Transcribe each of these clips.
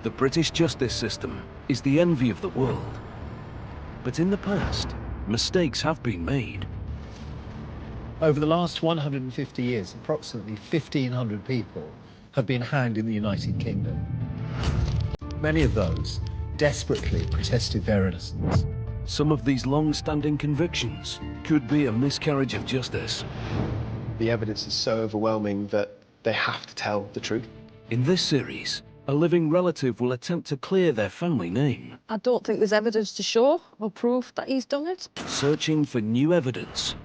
The British justice system is the envy of the world. But in the past, mistakes have been made. Over the last 150 years, approximately 1,500 people have been hanged in the United Kingdom. Many of those desperately protested their innocence. Some of these long-standing convictions could be a miscarriage of justice. The evidence is so overwhelming that they have to tell the truth. In this series, a living relative will attempt to clear their family name. I don't think there's evidence to show or prove that he's done it. Searching for new evidence.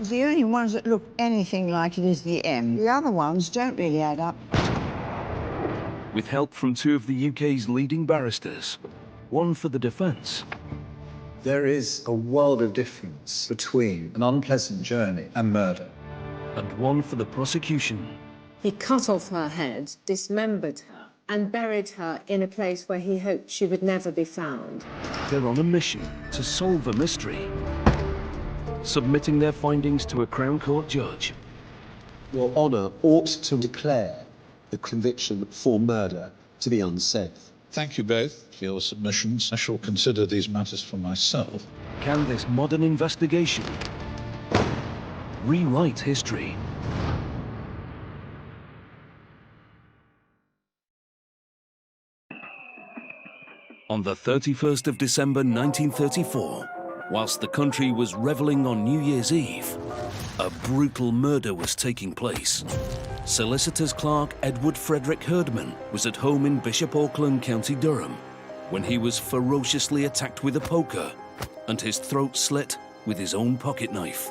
The only ones that look anything like it is the M. The other ones don't really add up. With help from two of the UK's leading barristers, one for the defence. There is a world of difference between an unpleasant journey and murder. And one for the prosecution. He cut off her head, dismembered her, and buried her in a place where he hoped she would never be found. They're on a mission to solve a mystery, submitting their findings to a Crown Court judge. Your Honour ought to declare the conviction for murder to be unsafe. Thank you both for your submissions. I shall consider these matters for myself. Can this modern investigation rewrite history? On the 31st of December 1934, whilst the country was revelling on New Year's Eve, a brutal murder was taking place. Solicitor's clerk Edward Frederick Herdman was at home in Bishop Auckland, County Durham, when he was ferociously attacked with a poker and his throat slit with his own pocket knife.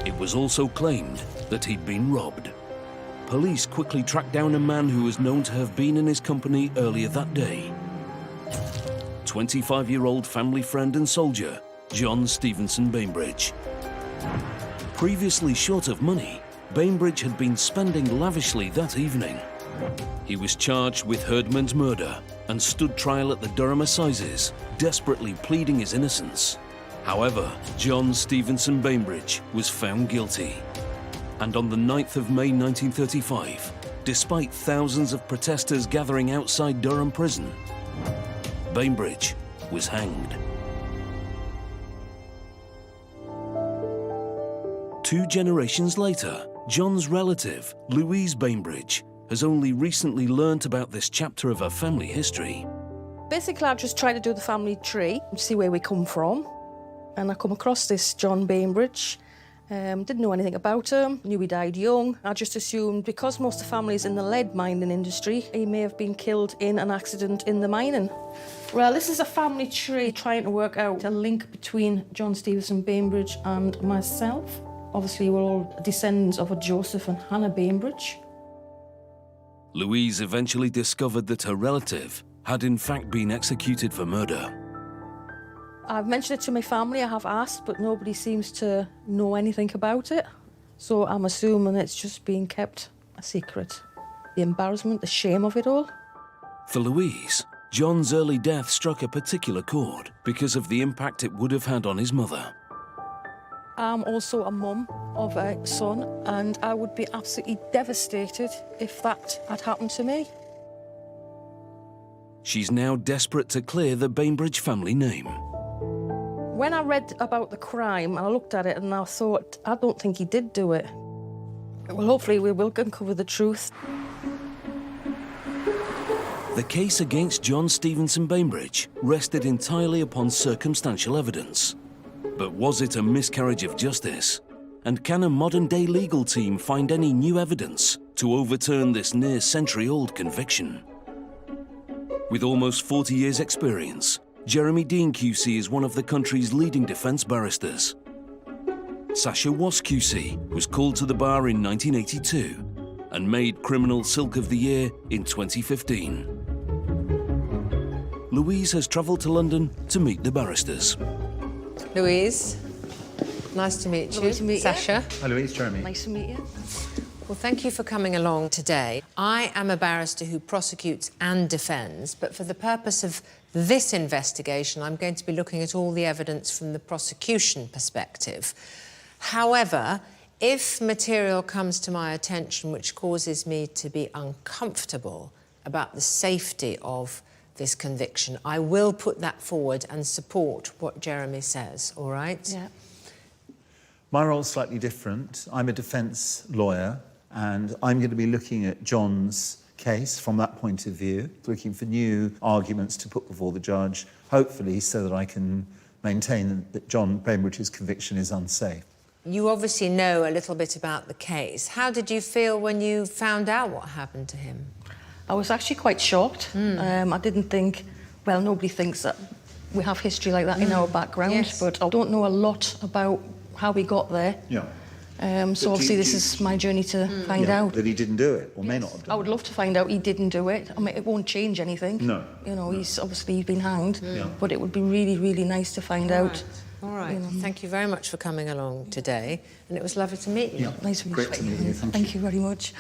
It was also claimed that he'd been robbed. Police quickly tracked down a man who was known to have been in his company earlier that day. 25-year-old family friend and soldier, John Stevenson Bainbridge. Previously short of money, Bainbridge had been spending lavishly that evening. He was charged with Herdman's murder and stood trial at the Durham Assizes, desperately pleading his innocence. However, John Stevenson Bainbridge was found guilty. And on the 9th of May 1935, despite thousands of protesters gathering outside Durham Prison, Bainbridge was hanged. 2 generations later, John's relative, Louise Bainbridge, has only recently learnt about this chapter of her family history. Basically, I've just tried to do the family tree and see where we come from. And I come across this John Bainbridge. Didn't know anything about him, knew he died young. I just assumed because most of the family's in the lead mining industry, he may have been killed in an accident in the mining. Well, this is a family tree trying to work out a link between John Stevenson Bainbridge and myself. Obviously, we're all descendants of a Joseph and Hannah Bainbridge. Louise eventually discovered that her relative had in fact been executed for murder. I've mentioned it to my family, I have asked, but nobody seems to know anything about it. So I'm assuming it's just being kept a secret. The embarrassment, the shame of it all. For Louise, John's early death struck a particular chord because of the impact it would have had on his mother. I'm also a mum of a son, and I would be absolutely devastated if that had happened to me. She's now desperate to clear the Bainbridge family name. When I read about the crime, I looked at it and I thought, I don't think he did do it. Well, hopefully we will uncover the truth. The case against John Stevenson Bainbridge rested entirely upon circumstantial evidence. But was it a miscarriage of justice? And can a modern-day legal team find any new evidence to overturn this near-century-old conviction? With almost 40 years' experience, Jeremy Dean QC is one of the country's leading defence barristers. Sasha Was QC was called to the bar in 1982 and made Criminal Silk of the Year in 2015. Louise has travelled to London to meet the barristers. Louise, nice to meet you. Lovely to meet you. Sasha. Hi, Louise, Jeremy. Nice to meet you. Well, thank you for coming along today. I am a barrister who prosecutes and defends, but for the purpose of this investigation, I'm going to be looking at all the evidence from the prosecution perspective. However, if material comes to my attention which causes me to be uncomfortable about the safety of this conviction. I will put that forward and support what Jeremy says, all right? Yeah. My role's slightly different. I'm a defence lawyer, and I'm going to be looking at John's case from that point of view, looking for new arguments to put before the judge, hopefully so that I can maintain that John Bainbridge's conviction is unsafe. You obviously know a little bit about the case. How did you feel when you found out what happened to him? I was actually quite shocked. I didn't think, well, nobody thinks that we have history like that in our background, Yes. but I don't know a lot about how we got there. Yeah. So obviously this is my journey to find out. That he didn't do it, or may not have done I would love to find out he didn't do it. I mean, it won't change anything. No. You know, he's obviously been hanged, Yeah. but it would be really, really nice to find out. All right. You know. Thank you very much for coming along today, and it was lovely to meet you. Yeah. Nice to meet Great to meet you, Thank you very much.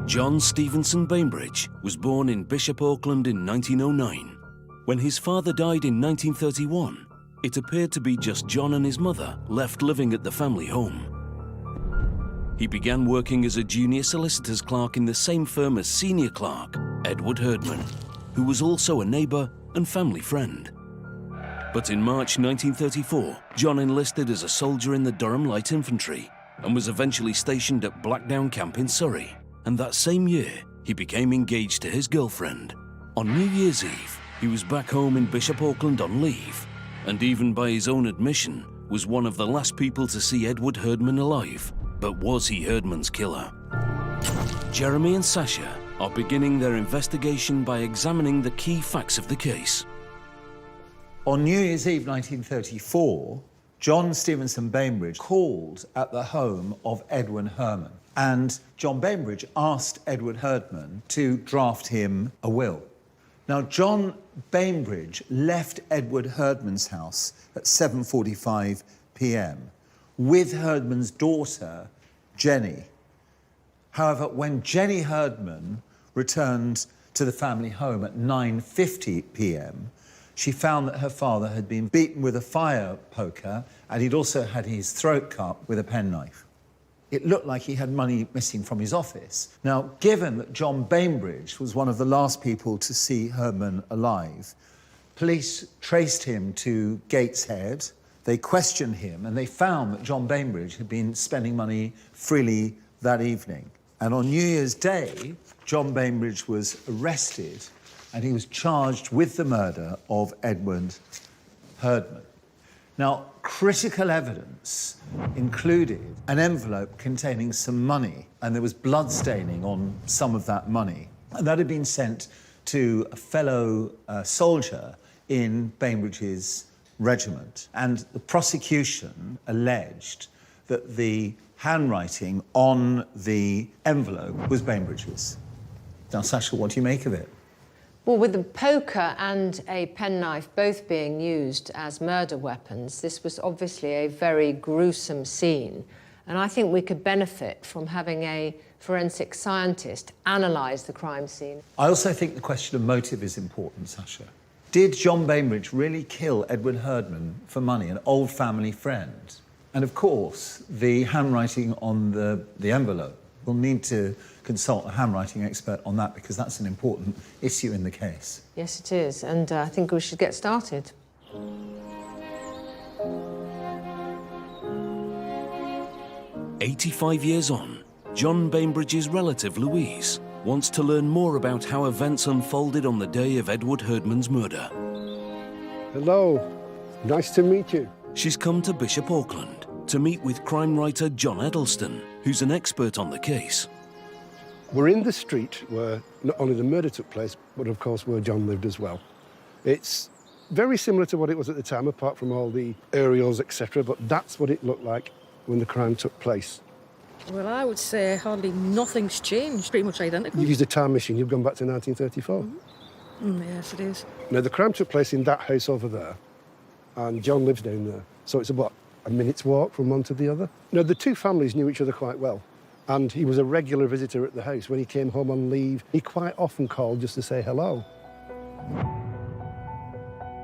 John Stevenson Bainbridge was born in Bishop Auckland in 1909. When his father died in 1931, it appeared to be just John and his mother left living at the family home. He began working as a junior solicitor's clerk in the same firm as senior clerk, Edward Herdman, who was also a neighbour and family friend. But in March 1934, John enlisted as a soldier in the Durham Light Infantry and was eventually stationed at Blackdown Camp in Surrey. And that same year, he became engaged to his girlfriend. On New Year's Eve, he was back home in Bishop Auckland on leave, and even by his own admission, was one of the last people to see Edward Herdman alive. But was he Herdman's killer? Jeremy and Sasha are beginning their investigation by examining the key facts of the case. On New Year's Eve 1934, John Stevenson Bainbridge called at the home of Edwin Herdman, and John Bainbridge asked Edward Herdman to draft him a will. Now, John Bainbridge left Edward Herdman's house at 7:45 p.m. with Herdman's daughter, Jenny. However, when Jenny Herdman returned to the family home at 9:50 p.m, she found that her father had been beaten with a fire poker, and he'd also had his throat cut with a penknife. It looked like he had money missing from his office. Now, given that John Bainbridge was one of the last people to see Herdman alive, police traced him to Gateshead. They questioned him, and they found that John Bainbridge had been spending money freely that evening. And on New Year's Day, John Bainbridge was arrested, and he was charged with the murder of Edward Herdman. Now, critical evidence included an envelope containing some money, and there was blood staining on some of that money. And that had been sent to a fellow soldier in Bainbridge's regiment. And the prosecution alleged that the handwriting on the envelope was Bainbridge's. Now, Sasha, what do you make of it? Well, with the poker and a penknife both being used as murder weapons, this was obviously a very gruesome scene. And I think we could benefit from having a forensic scientist analyse the crime scene. I also think the question of motive is important, Sasha. Did John Bainbridge really kill Edward Herdman for money, an old family friend? And of course, the handwriting on the envelope, we'll need to consult a handwriting expert on that, because that's an important issue in the case. Yes, it is, and I think we should get started. "85 years on, John Bainbridge's relative Louise wants to learn more about how events unfolded on the day of Edward Herdman's murder. Hello, nice to meet you. She's come to Bishop Auckland to meet with crime writer John Eddleston, who's an expert on the case. We're in the street where not only the murder took place, but of course where John lived as well. It's very similar to what it was at the time, apart from all the aerials, etc., but that's what it looked like when the crime took place. Well, I would say hardly nothing's changed, pretty much identical. You've used a time machine, you've gone back to 1934. Yes, it is. Now, the crime took place in that house over there, and John lives down there. So it's about a minute's walk from one to the other. Now, the two families knew each other quite well, and he was a regular visitor at the house. When he came home on leave, he quite often called just to say hello.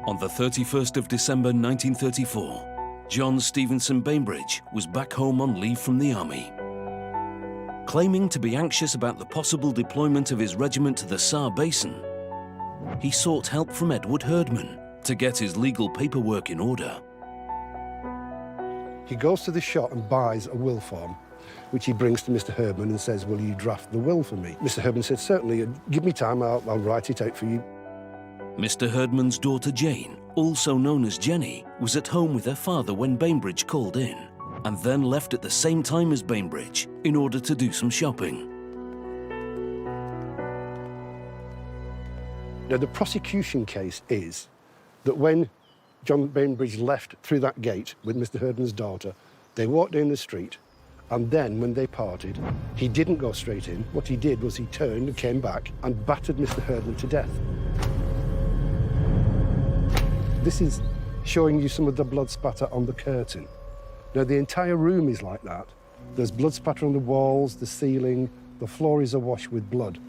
On the 31st of December 1934, John Stevenson Bainbridge was back home on leave from the army. Claiming to be anxious about the possible deployment of his regiment to the Saar Basin, he sought help from Edward Herdman to get his legal paperwork in order. He goes to the shop and buys a will form, which he brings to Mr. Herdman and says, will you draft the will for me? Mr. Herdman said, certainly, give me time, I'll write it out for you. Mr. Herdman's daughter Jane, also known as Jenny, was at home with her father when Bainbridge called in, and then left at the same time as Bainbridge in order to do some shopping. Now, the prosecution case is that when John Bainbridge left through that gate with Mr. Herdman's daughter, they walked down the street, and then when they parted, he didn't go straight in. What he did was he turned and came back and battered Mr. Herdman to death. This is showing you some of the blood spatter on the curtain. Now, the entire room is like that. There's blood spatter on the walls, the ceiling, the floor is awash with blood.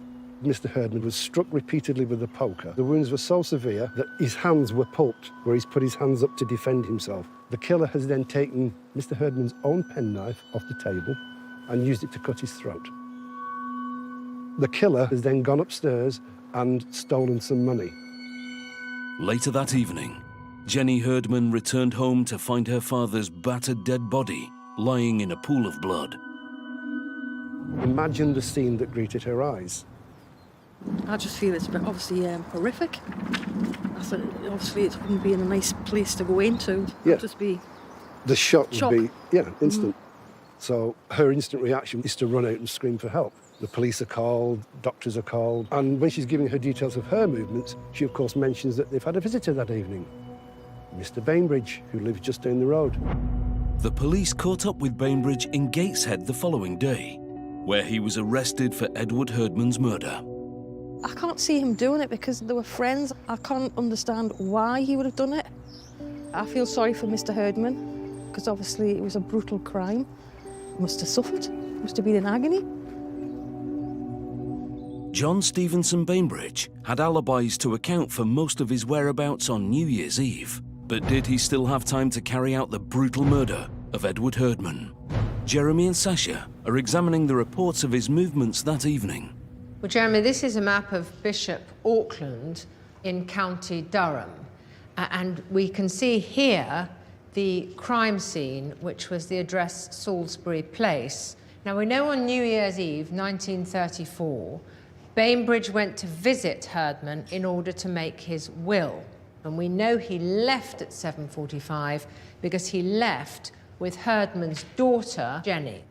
Mr. Herdman was struck repeatedly with a poker. The wounds were so severe that his hands were pulped, where he's put his hands up to defend himself. The killer has then taken Mr. Herdman's own penknife off the table and used it to cut his throat. The killer has then gone upstairs and stolen some money. Later that evening, Jenny Herdman returned home to find her father's battered dead body lying in a pool of blood. Imagine the scene that greeted her eyes. I just feel it's obviously horrific. Obviously it wouldn't be in a nice place to go into. Yeah. It'd just be The shock shock. would be, instant. So her instant reaction is to run out and scream for help. The police are called, doctors are called, and when she's giving her details of her movements, she of course mentions that they've had a visitor that evening, Mr. Bainbridge, who lives just down the road. The police caught up with Bainbridge in Gateshead the following day, where he was arrested for Edward Herdman's murder. I can't see him doing it because they were friends. I can't understand why he would have done it. I feel sorry for Mr. Herdman because obviously it was a brutal crime. He must have suffered, must have been in agony. John Stevenson Bainbridge had alibis to account for most of his whereabouts on New Year's Eve. But did he still have time to carry out the brutal murder of Edward Herdman? Jeremy and Sasha are examining the reports of his movements that evening. Well, Jeremy, this is a map of Bishop Auckland in County Durham. And we can see here the crime scene, which was the address Salisbury Place. Now, we know on New Year's Eve, 1934, Bainbridge went to visit Herdman in order to make his will. And we know he left at 7:45 because he left with Herdman's daughter, Jenny.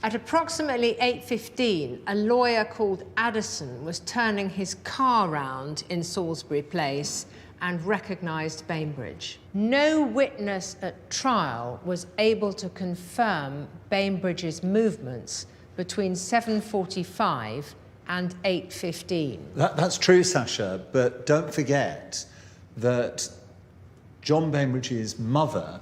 At approximately 8:15, a lawyer called Addison was turning his car round in Salisbury Place and recognised Bainbridge. No witness at trial was able to confirm Bainbridge's movements between 7:45 and 8:15. That's true, Sasha, but don't forget that John Bainbridge's mother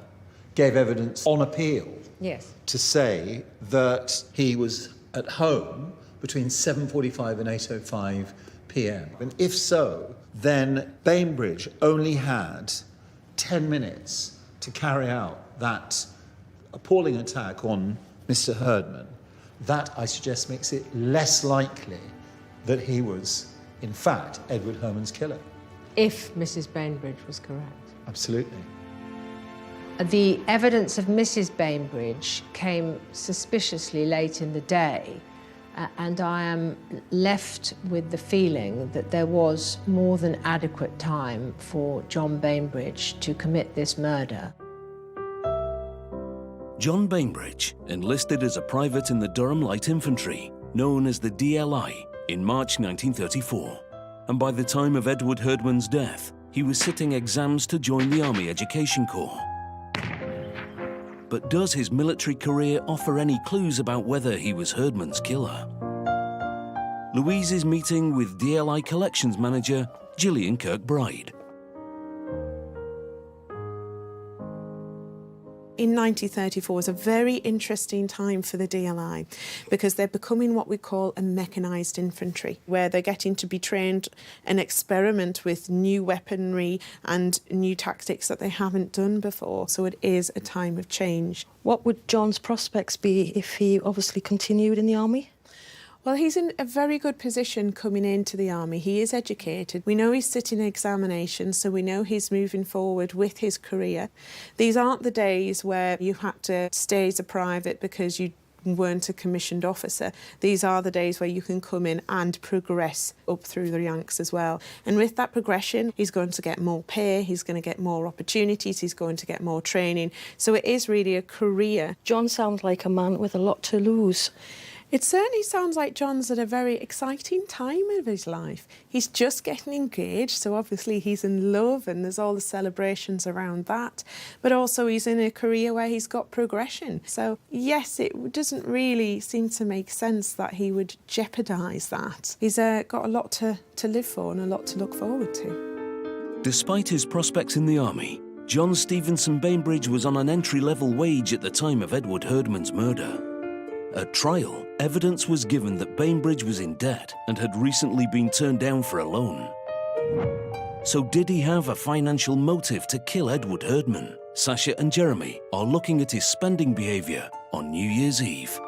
gave evidence on appeal Yes. to say that he was at home between 7:45 and 8:05 p.m. And if so, then Bainbridge only had 10 minutes to carry out that appalling attack on Mr. Herdman. That, I suggest, makes it less likely that he was, in fact, Edward Herdman's killer. If Mrs. Bainbridge was correct. Absolutely. The evidence of Mrs. Bainbridge came suspiciously late in the day, and I am left with the feeling that there was more than adequate time for John Bainbridge to commit this murder. John Bainbridge enlisted as a private in the Durham Light Infantry, known as the DLI, in March 1934. And by the time of Edward Herdman's death, he was sitting exams to join the Army Education Corps. But does his military career offer any clues about whether he was Herdman's killer? Louise is meeting with DLI Collections Manager Gillian Kirkbride. in 1934 was a very interesting time for the DLI because they're becoming what we call a mechanised infantry, where they're getting to be trained and experiment with new weaponry and new tactics that they haven't done before. So it is a time of change. What would John's prospects be if he obviously continued in the army? Well, he's in a very good position coming into the army. He is educated. We know he's sitting examinations, so we know he's moving forward with his career. These aren't the days where you had to stay as a private because you weren't a commissioned officer. These are the days where you can come in and progress up through the ranks as well. And with that progression, he's going to get more pay, he's going to get more opportunities, he's going to get more training. So it is really a career. John sounds like a man with a lot to lose. It certainly sounds like John's at a very exciting time of his life. He's just getting engaged, so obviously he's in love and there's all the celebrations around that. But also he's in a career where he's got progression. So yes, it doesn't really seem to make sense that he would jeopardise that. He's got a lot to live for and a lot to look forward to. Despite his prospects in the army, John Stevenson Bainbridge was on an entry-level wage at the time of Edward Herdman's murder. At trial, evidence was given that Bainbridge was in debt and had recently been turned down for a loan. So did he have a financial motive to kill Edward Herdman? Sasha and Jeremy are looking at his spending behaviour on New Year's Eve.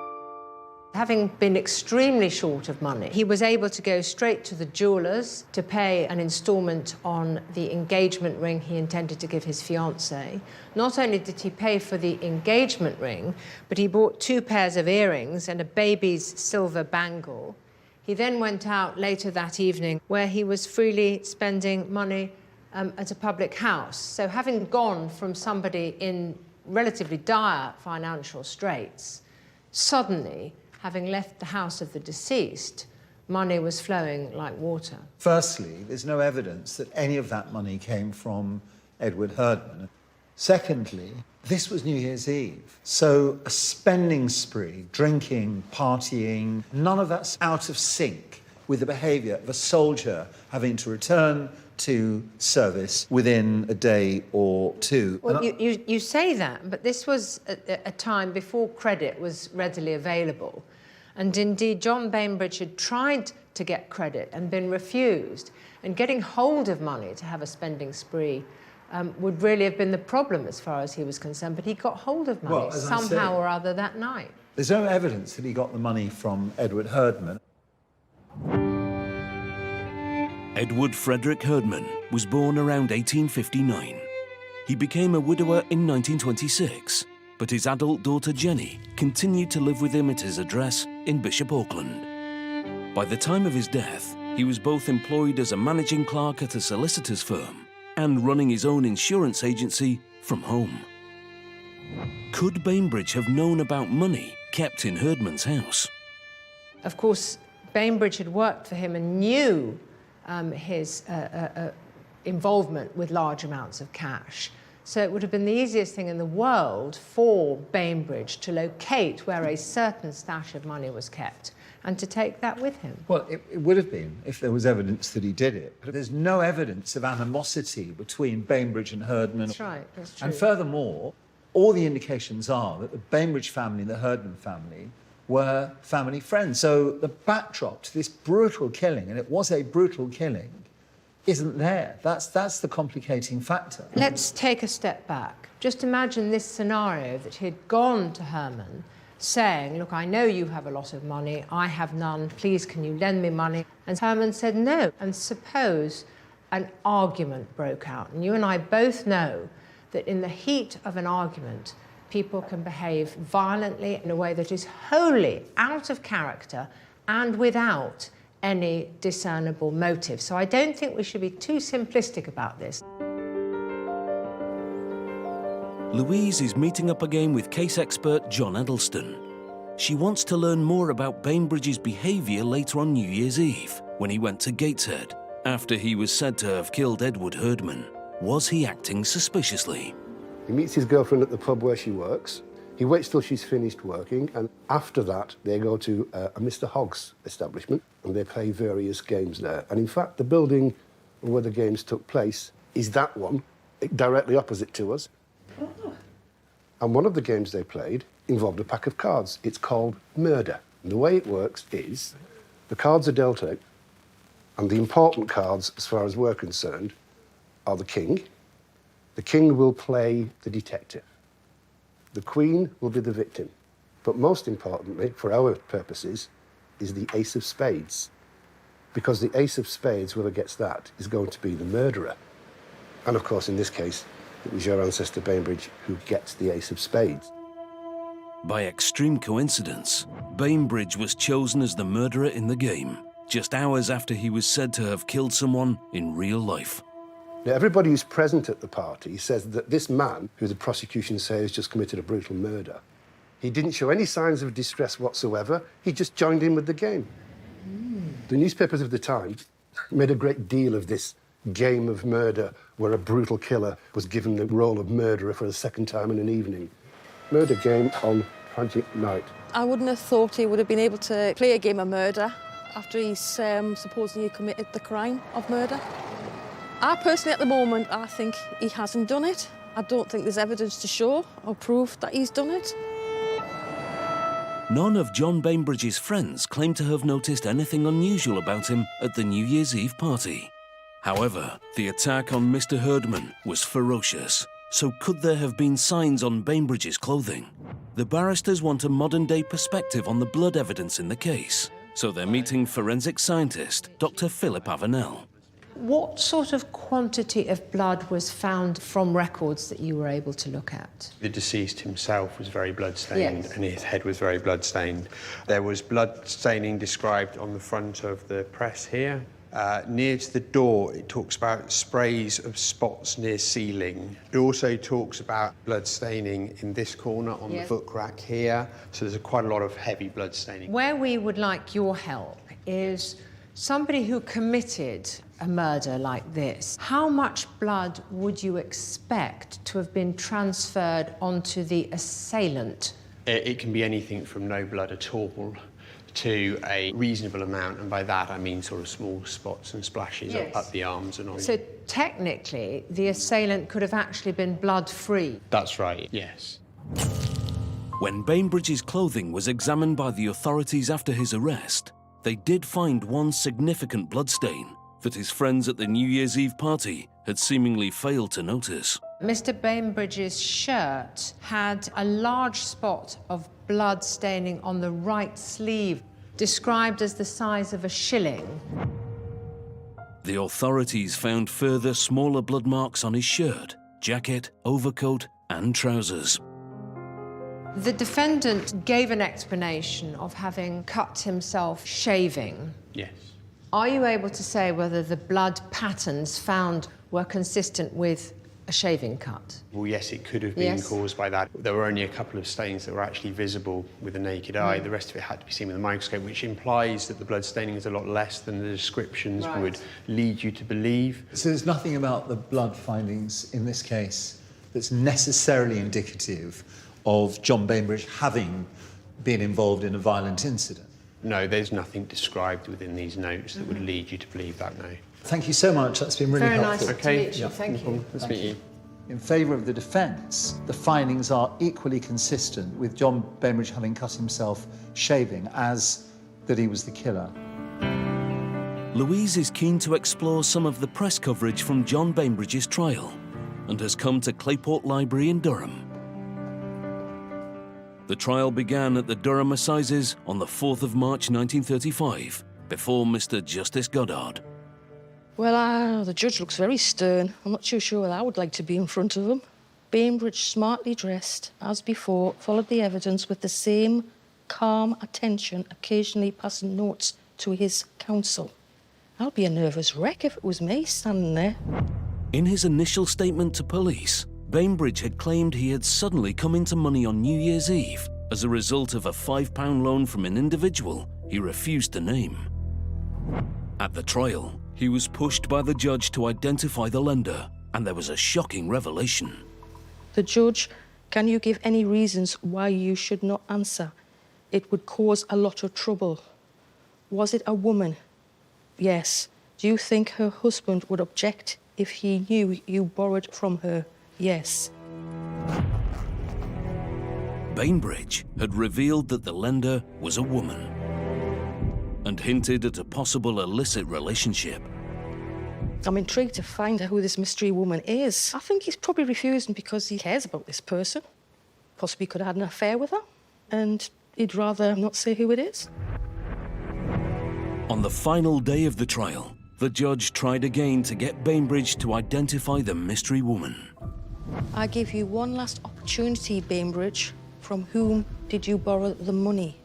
Having been extremely short of money, he was able to go straight to the jewellers to pay an instalment on the engagement ring he intended to give his fiancée. Not only did he pay for the engagement ring, but he bought 2 pairs of earrings and a baby's silver bangle. He then went out later that evening where he was freely spending money at a public house. So having gone from somebody in relatively dire financial straits, suddenly, having left the house of the deceased, money was flowing like water. Firstly, there's no evidence that any of that money came from Edward Herdman. Secondly, this was New Year's Eve. So a spending spree, drinking, partying, none of that's out of sync with the behaviour of a soldier having to return to service within a day or two. Well, you say that, but this was a time before credit was readily available. And indeed, John Bainbridge had tried to get credit and been refused. And getting hold of money to have a spending spree would really have been the problem as far as he was concerned. But he got hold of money somehow or other that night. There's no evidence that he got the money from Edward Herdman. Edward Frederick Herdman was born around 1859. He became a widower in 1926, but his adult daughter Jenny continued to live with him at his address in Bishop Auckland. By the time of his death, he was both employed as a managing clerk at a solicitor's firm and running his own insurance agency from home. Could Bainbridge have known about money kept in Herdman's house? Of course, Bainbridge had worked for him and knew his involvement with large amounts of cash. So it would have been the easiest thing in the world for Bainbridge to locate where a certain stash of money was kept and to take that with him. Well, it would have been if there was evidence that he did it. But there's no evidence of animosity between Bainbridge and Herdman. That's right, that's true. And furthermore, all the indications are that the Bainbridge family and the Herdman family were family friends. So the backdrop to this brutal killing, and it was a brutal killing, isn't there. That's the complicating factor. Let's take a step back. Just imagine this scenario that he'd gone to Herman saying, look, I know you have a lot of money, I have none, please can you lend me money? And Herman said no. And suppose an argument broke out. And you and I both know that in the heat of an argument, people can behave violently in a way that is wholly out of character and without any discernible motive. So I don't think we should be too simplistic about this. Louise is meeting up again with case expert John Eddleston. She wants to learn more about Bainbridge's behaviour later on New Year's Eve, when he went to Gateshead, after he was said to have killed Edward Herdman. Was he acting suspiciously? He meets his girlfriend at the pub where she works. He waits till she's finished working, and after that, they go to a Mr. Hogg's establishment, and they play various games there. And in fact, the building where the games took place is that one, directly opposite to us. And one of the games they played involved a pack of cards. It's called Murder. And the way it works is the cards are dealt out, and the important cards, as far as we're concerned, are the king. The king will play the detective. The queen will be the victim. But most importantly, for our purposes, is the ace of spades. Because the ace of spades, whoever gets that, is going to be the murderer. And of course, in this case, it was your ancestor Bainbridge who gets the ace of spades. By extreme coincidence, Bainbridge was chosen as the murderer in the game, just hours after he was said to have killed someone in real life. Now, everybody who's present at the party says that this man, who the prosecution say has just committed a brutal murder, he didn't show any signs of distress whatsoever. He just joined in with the game. The newspapers of the time made a great deal of this game of murder where a brutal killer was given the role of murderer for the second time in an evening. Murder game on tragic night. I wouldn't have thought he would have been able to play a game of murder after he's supposedly committed the crime of murder. I personally, at the moment, I think he hasn't done it. I don't think there's evidence to show or prove that he's done it. None of John Bainbridge's friends claim to have noticed anything unusual about him at the New Year's Eve party. However, the attack on Mr. Herdman was ferocious, so could there have been signs on Bainbridge's clothing? The barristers want a modern-day perspective on the blood evidence in the case, so they're meeting forensic scientist Dr. Philip Avenel. What sort of quantity of blood was found from records that you were able to look at? The deceased himself was very blood-stained, Yes. and his head was very blood-stained. There was blood staining described on the front of the press here. Near to the door, it talks about sprays of spots near ceiling. It also talks about blood staining in this corner on the book rack here. So there's quite a lot of heavy blood staining. Where we would like your help is somebody who committed a murder like this. How much blood would you expect to have been transferred onto the assailant? It can be anything from no blood at all to a reasonable amount, and by that I mean sort of small spots and splashes up the arms and on. So technically, the assailant could have actually been blood-free. That's right, yes. When Bainbridge's clothing was examined by the authorities after his arrest, they did find one significant bloodstain that his friends at the New Year's Eve party had seemingly failed to notice. Mr. Bainbridge's shirt had a large spot of blood staining on the right sleeve, described as the size of a shilling. The authorities found further smaller blood marks on his shirt, jacket, overcoat, and trousers. The defendant gave an explanation of having cut himself shaving. Yes. Are you able to say whether the blood patterns found were consistent with a shaving cut? Well, yes, it could have been caused by that. There were only a couple of stains that were actually visible with the naked eye. The rest of it had to be seen with a microscope, which implies that the blood staining is a lot less than the descriptions would lead you to believe. So there's nothing about the blood findings in this case that's necessarily indicative of John Bainbridge having been involved in a violent incident? No, there's nothing described within these notes that would lead you to believe that, no. Thank you so much. That's been really helpful. Very nice to meet you. Thank you. Let's meet you. In favour of the defence, the findings are equally consistent with John Bainbridge having cut himself shaving as that he was the killer. Louise is keen to explore some of the press coverage from John Bainbridge's trial and has come to Clayport Library in Durham. The trial began at the Durham Assizes on the 4th of March 1935, before Mr. Justice Goddard. Well, the judge looks very stern. I'm not too sure I would like to be in front of him. Bainbridge, smartly dressed, as before, followed the evidence with the same calm attention, occasionally passing notes to his counsel. I'll be a nervous wreck if it was me standing there. In his initial statement to police, Bainbridge had claimed he had suddenly come into money on New Year's Eve as a result of a £5 loan from an individual he refused to name. At the trial, he was pushed by the judge to identify the lender, and there was a shocking revelation. The judge, can you give any reasons why you should not answer? It would cause a lot of trouble. Was it a woman? Yes. Do you think her husband would object if he knew you borrowed from her? Yes. Bainbridge had revealed that the lender was a woman and hinted at a possible illicit relationship. I'm intrigued to find out who this mystery woman is. I think he's probably refusing because he cares about this person. Possibly could have had an affair with her, and he'd rather not say who it is. On the final day of the trial, the judge tried again to get Bainbridge to identify the mystery woman. I give you one last opportunity, Bainbridge. From whom did you borrow the money?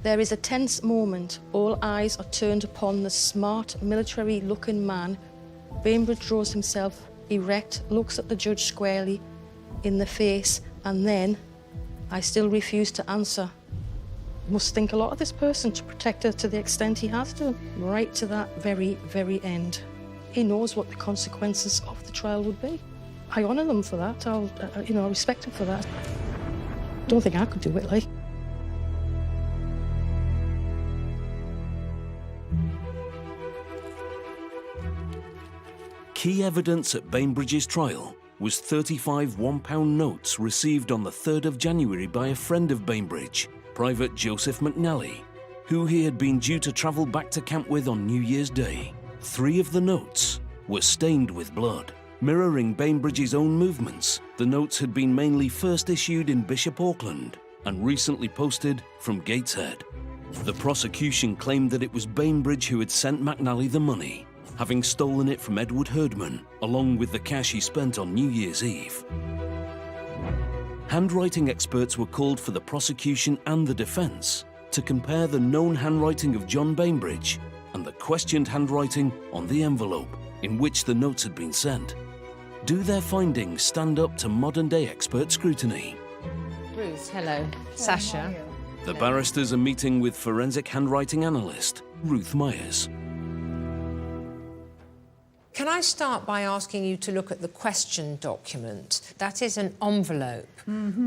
There is a tense moment. All eyes are turned upon the smart, military-looking man. Bainbridge draws himself erect, looks at the judge squarely in the face, and then, I still refuse to answer. Must think a lot of this person to protect her to the extent he has done, right to that very, very end. He knows what the consequences of the trial would be. I honour them for that. I respect them for that. Don't think I could do it, like. Key evidence at Bainbridge's trial was 35 £1 notes received on the 3rd of January by a friend of Bainbridge, Private Joseph McNally, who he had been due to travel back to camp with on New Year's Day. 3 of the notes were stained with blood. Mirroring Bainbridge's own movements, the notes had been mainly first issued in Bishop Auckland and recently posted from Gateshead. The prosecution claimed that it was Bainbridge who had sent McNally the money, having stolen it from Edward Herdman, along with the cash he spent on New Year's Eve. Handwriting experts were called for the prosecution and the defence to compare the known handwriting of John Bainbridge and the questioned handwriting on the envelope in which the notes had been sent. Do their findings stand up to modern-day expert scrutiny? Ruth, hello. Sasha. The barristers are meeting with forensic handwriting analyst Ruth Myers. Can I start by asking you to look at the question document? That is an envelope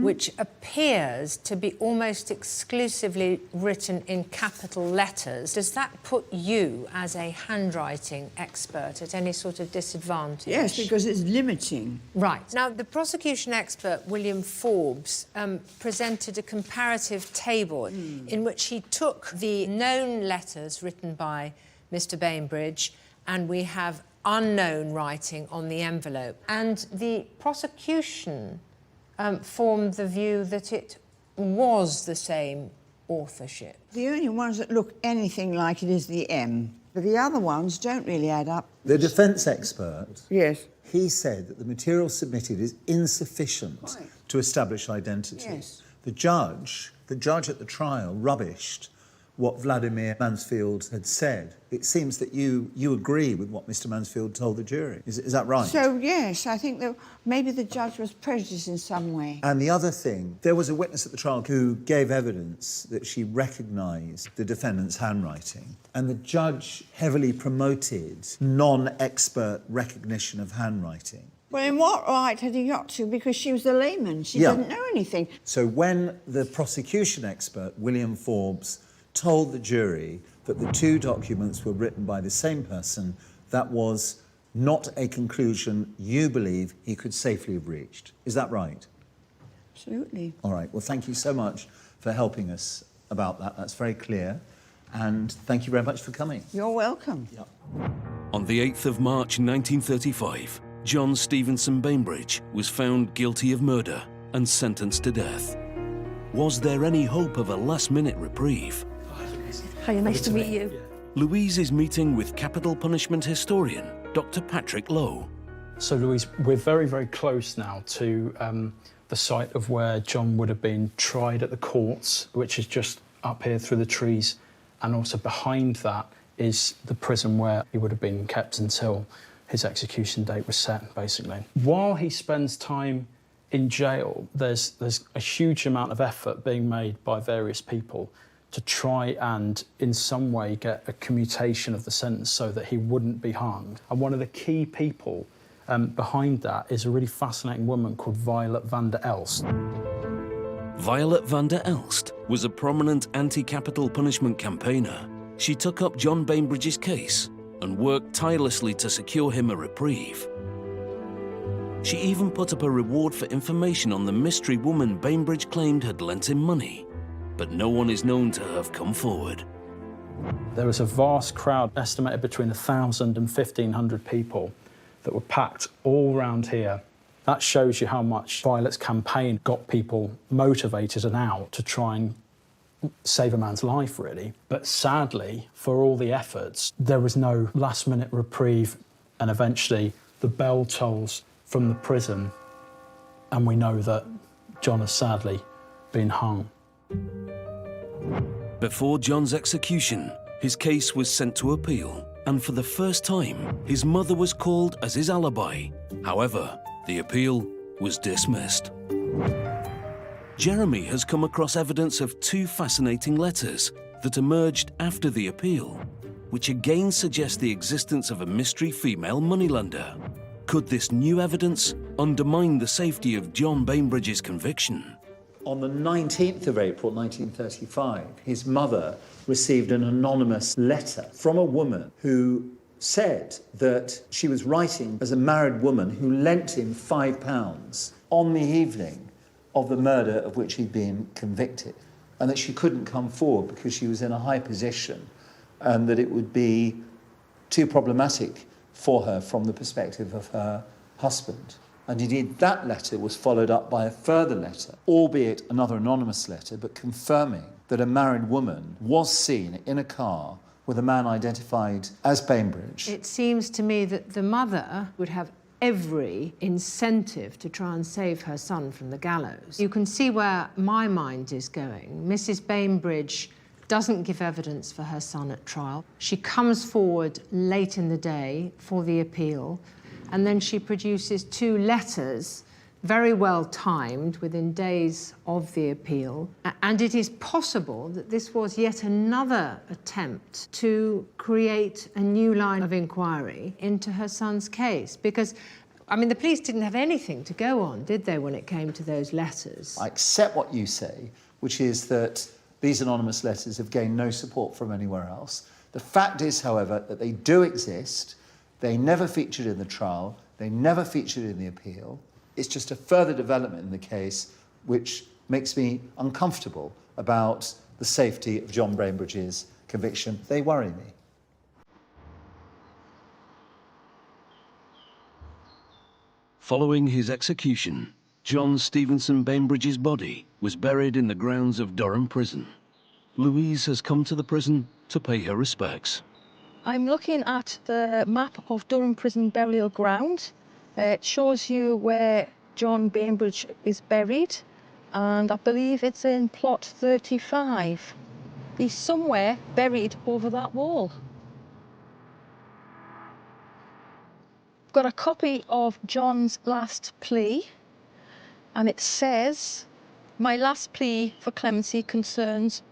which appears to be almost exclusively written in capital letters. Does that put you, as a handwriting expert, at any sort of disadvantage? Yes, because it's limiting. Right. Now, the prosecution expert, William Forbes, presented a comparative table in which he took the known letters written by Mr. Bainbridge, and we have unknown writing on the envelope. And the prosecution formed the view that it was the same authorship. The only ones that look anything like it is the M. But the other ones don't really add up. The defence expert, Yes. he said that the material submitted is insufficient to establish identity. Yes. The judge at the trial rubbished what Vladimir Mansfield had said. It seems that you agree with what Mr. Mansfield told the jury. Is that right? So, yes, I think that maybe the judge was prejudiced in some way. And the other thing, there was a witness at the trial who gave evidence that she recognised the defendant's handwriting, and the judge heavily promoted non-expert recognition of handwriting. Well, in what right had he got to? Because she was a layman. She didn't know anything. So when the prosecution expert, William Forbes, told the jury that the 2 documents were written by the same person, that was not a conclusion you believe he could safely have reached. Is that right? Absolutely. All right. Well, thank you so much for helping us about that. That's very clear. And thank you very much for coming. You're welcome. Yeah. On the 8th of March 1935, John Stevenson Bainbridge was found guilty of murder and sentenced to death. Was there any hope of a last-minute reprieve? Hiya, nice to meet you. Louise is meeting with capital punishment historian Dr. Patrick Lowe. So, Louise, we're very, very close now to the site of where John would have been tried at the courts, which is just up here through the trees, and also behind that is the prison where he would have been kept until his execution date was set, basically. While he spends time in jail, there's a huge amount of effort being made by various people to try and, in some way, get a commutation of the sentence so that he wouldn't be hanged. And one of the key people behind that is a really fascinating woman called Violet van der Elst. Violet van der Elst was a prominent anti-capital punishment campaigner. She took up John Bainbridge's case and worked tirelessly to secure him a reprieve. She even put up a reward for information on the mystery woman Bainbridge claimed had lent him money, but no one is known to have come forward. There was a vast crowd, estimated between 1,000 and 1,500 people, that were packed all round here. That shows you how much Violet's campaign got people motivated and out to try and save a man's life, really. But sadly, for all the efforts, there was no last-minute reprieve, and eventually the bell tolls from the prison, and we know that John has sadly been hung. Before John's execution, his case was sent to appeal, and for the first time, his mother was called as his alibi. However, the appeal was dismissed. Jeremy has come across evidence of two fascinating letters that emerged after the appeal, which again suggest the existence of a mystery female moneylender. Could this new evidence undermine the safety of John Bainbridge's conviction? On the 19th of April 1935, his mother received an anonymous letter from a woman who said that she was writing as a married woman who lent him £5 on the evening of the murder of which he'd been convicted, and that she couldn't come forward because she was in a high position and that it would be too problematic for her from the perspective of her husband. And indeed, that letter was followed up by a further letter, albeit another anonymous letter, but confirming that a married woman was seen in a car with a man identified as Bainbridge. It seems to me that the mother would have every incentive to try and save her son from the gallows. You can see where my mind is going. Mrs. Bainbridge doesn't give evidence for her son at trial. She comes forward late in the day for the appeal, and then she produces two letters, very well timed, within days of the appeal. And it is possible that this was yet another attempt to create a new line of inquiry into her son's case. Because, I mean, the police didn't have anything to go on, did they, when it came to those letters? I accept what you say, which is that these anonymous letters have gained no support from anywhere else. The fact is, however, that they do exist. They never featured in the trial. They never featured in the appeal. It's just a further development in the case which makes me uncomfortable about the safety of John Bainbridge's conviction. They worry me. Following his execution, John Stevenson Bainbridge's body was buried in the grounds of Durham Prison. Louise has come to the prison to pay her respects. I'm looking at the map of Durham Prison burial ground. It shows you where John Bainbridge is buried, and I believe it's in plot 35. He's somewhere buried over that wall. I've got a copy of John's last plea, and it says, "My last plea for clemency concerns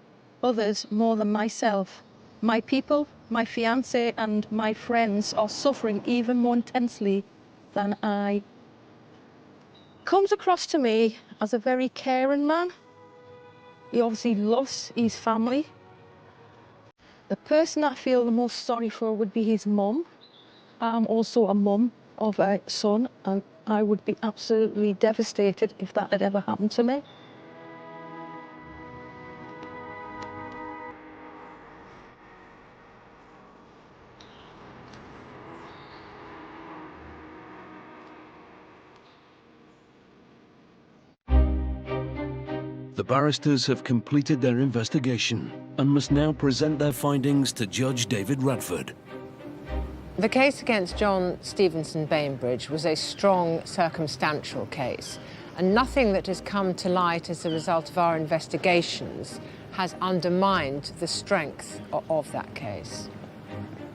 others more than myself. My people, my fiancé and my friends are suffering even more intensely than I." Comes across to me as a very caring man. He obviously loves his family. The person I feel the most sorry for would be his mum. I'm also a mum of a son, and I would be absolutely devastated if that had ever happened to me. The barristers have completed their investigation and must now present their findings to Judge David Radford. The case against John Stevenson Bainbridge was a strong circumstantial case, and nothing that has come to light as a result of our investigations has undermined the strength of that case.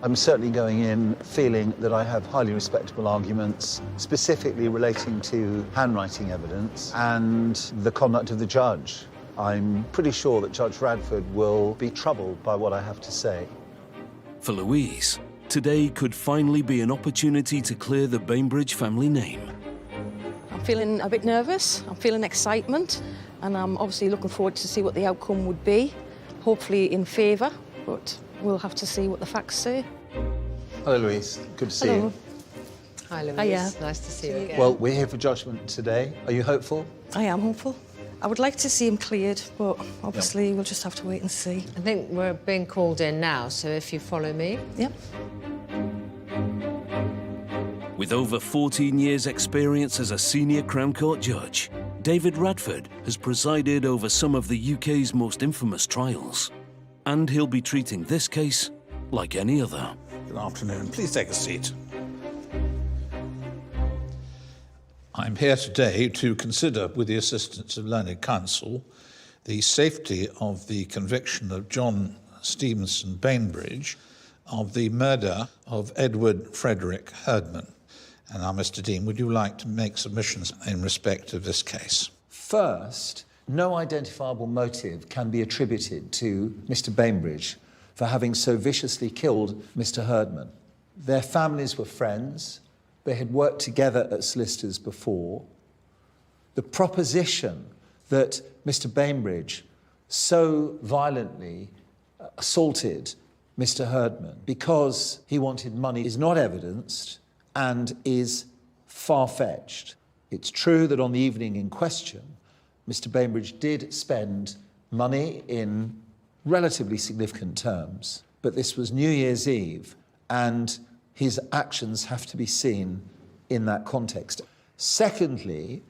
I'm certainly going in feeling that I have highly respectable arguments, specifically relating to handwriting evidence and the conduct of the judge. I'm pretty sure that Judge Radford will be troubled by what I have to say. For Louise, today could finally be an opportunity to clear the Bainbridge family name. I'm feeling a bit nervous, I'm feeling excitement, and I'm obviously looking forward to see what the outcome would be. Hopefully in favour, but we'll have to see what the facts say. Hello, Louise. Good to see you. Hi, Louise. Hiya. Nice to see you again. Well, we're here for judgment today. Are you hopeful? I am hopeful. I would like to see him cleared, but obviously we'll just have to wait and see. I think we're being called in now, so if you follow me. Yep. With over 14 years' experience as a senior Crown Court judge, David Radford has presided over some of the UK's most infamous trials. And he'll be treating this case like any other. Good afternoon. Please take a seat. I'm here today to consider, with the assistance of learned counsel, the safety of the conviction of John Stevenson Bainbridge of the murder of Edward Frederick Herdman. And now, Mr. Dean, would you like to make submissions in respect of this case? First, no identifiable motive can be attributed to Mr. Bainbridge for having so viciously killed Mr. Herdman. Their families were friends. They had worked together at solicitors before. The proposition that Mr. Bainbridge so violently assaulted Mr. Herdman because he wanted money is not evidenced and is far-fetched. It's true that on the evening in question, Mr. Bainbridge did spend money in relatively significant terms, but this was New Year's Eve, and his actions have to be seen in that context. Secondly,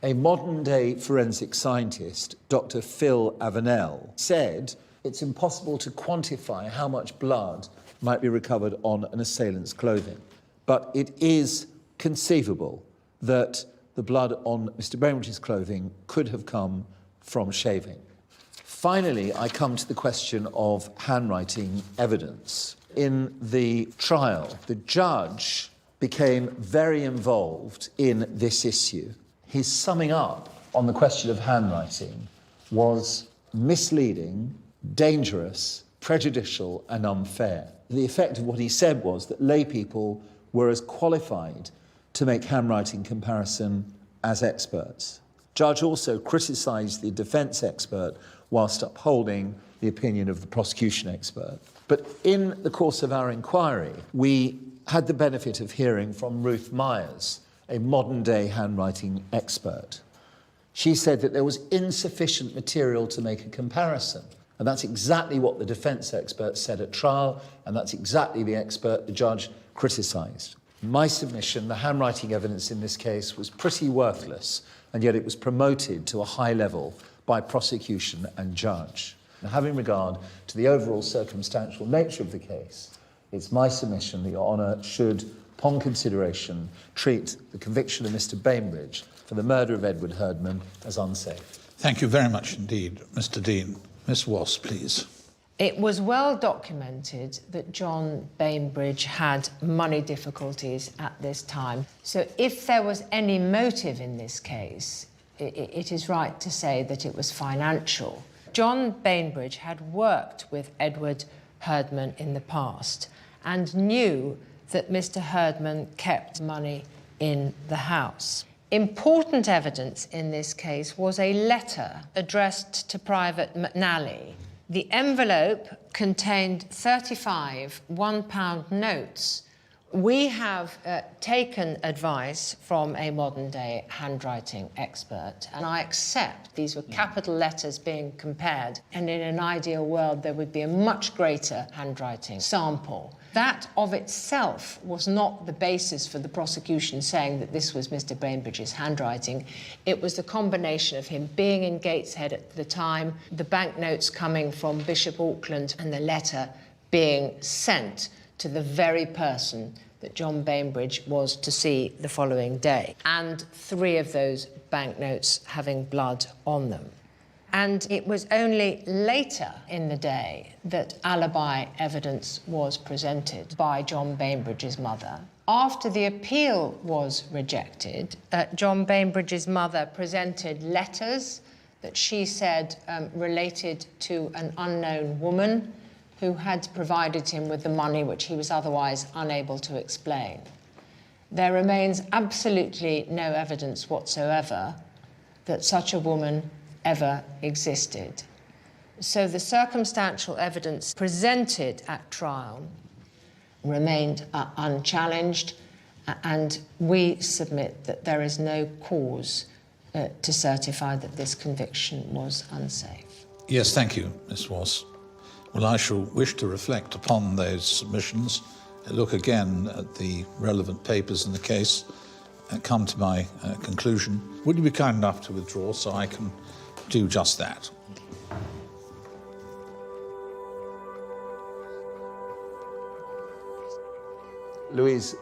a modern-day forensic scientist, Dr. Phil Avenel, said it's impossible to quantify how much blood might be recovered on an assailant's clothing, but it is conceivable that the blood on Mr. Bainbridge's clothing could have come from shaving. Finally, I come to the question of handwriting evidence. In the trial, the judge became very involved in this issue. His summing up on the question of handwriting was misleading, dangerous, prejudicial, and unfair. The effect of what he said was that lay people were as qualified to make handwriting comparison as experts. The judge also criticised the defence expert whilst upholding the opinion of the prosecution expert. But in the course of our inquiry, we had the benefit of hearing from Ruth Myers, a modern-day handwriting expert. She said that there was insufficient material to make a comparison. And that's exactly what the defence expert said at trial, and that's exactly the expert the judge criticised. My submission, the handwriting evidence in this case was pretty worthless, and yet it was promoted to a high level by prosecution and judge. Now, having regard to the overall circumstantial nature of the case, it's my submission that Your Honour should, upon consideration, treat the conviction of Mr. Bainbridge for the murder of Edward Herdman as unsafe. Thank you very much indeed, Mr. Dean. Miss Wass, please. It was well documented that John Bainbridge had money difficulties at this time. So if there was any motive in this case, it is right to say that it was financial. John Bainbridge had worked with Edward Herdman in the past and knew that Mr. Herdman kept money in the house. Important evidence in this case was a letter addressed to Private McNally. The envelope contained 35 £1 notes. We have taken advice from a modern-day handwriting expert, and I accept these were capital letters being compared, and in an ideal world there would be a much greater handwriting sample. That of itself was not the basis for the prosecution saying that this was Mr. Bainbridge's handwriting. It was the combination of him being in Gateshead at the time, the banknotes coming from Bishop Auckland, and the letter being sent to the very person that John Bainbridge was to see the following day, and 3 of those banknotes having blood on them. And it was only later in the day that alibi evidence was presented by John Bainbridge's mother. After the appeal was rejected, John Bainbridge's mother presented letters that she said related to an unknown woman who had provided him with the money which he was otherwise unable to explain. There remains absolutely no evidence whatsoever that such a woman ever existed. So the circumstantial evidence presented at trial remained unchallenged, And we submit that there is no cause to certify that this conviction was unsafe. Yes, thank you, Ms. Wass. Well, I shall wish to reflect upon those submissions, look again at the relevant papers in the case, and come to my conclusion. Would you be kind enough to withdraw so I can do just that? Louise,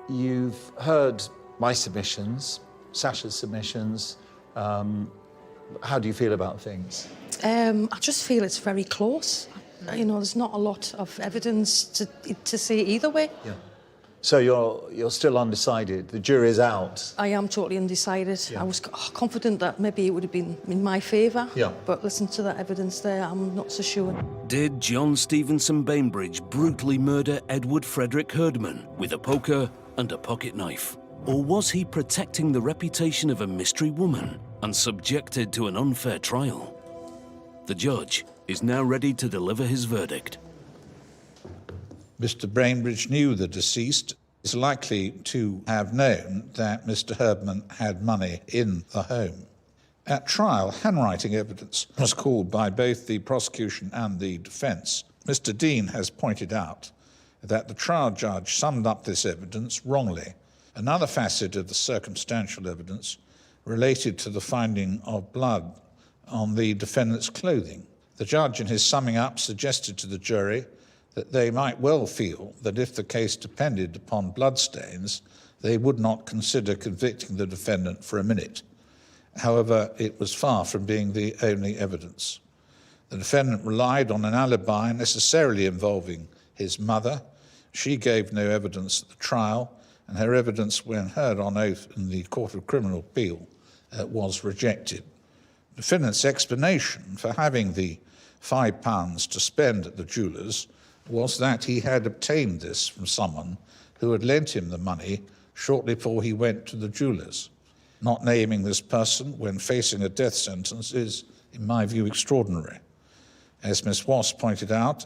you've heard my submissions, Sasha's submissions. How do you feel about things? I just feel it's very close. You know, there's not a lot of evidence to say either way. Yeah. So you're still undecided. The jury's out. I am totally undecided. Yeah. I was confident that maybe it would have been in my favour. Yeah. But listen to that evidence there, I'm not so sure. Did John Stevenson Bainbridge brutally murder Edward Frederick Herdman with a poker and a pocket knife? Or was he protecting the reputation of a mystery woman and subjected to an unfair trial? The judge is now ready to deliver his verdict. Mr. Bainbridge knew the deceased, is likely to have known that Mr. Herdman had money in the home. At trial, handwriting evidence was called by both the prosecution and the defence. Mr. Dean has pointed out that the trial judge summed up this evidence wrongly. Another facet of the circumstantial evidence related to the finding of blood on the defendant's clothing. The judge, in his summing up, suggested to the jury that they might well feel that if the case depended upon bloodstains, they would not consider convicting the defendant for a minute. However, it was far from being the only evidence. The defendant relied on an alibi necessarily involving his mother. She gave no evidence at the trial, and her evidence, when heard on oath in the Court of Criminal Appeal, was rejected. The defendant's explanation for having the £5 to spend at the jeweller's was that he had obtained this from someone who had lent him the money shortly before he went to the jeweller's. Not naming this person when facing a death sentence is, in my view, extraordinary. As Miss Wass pointed out,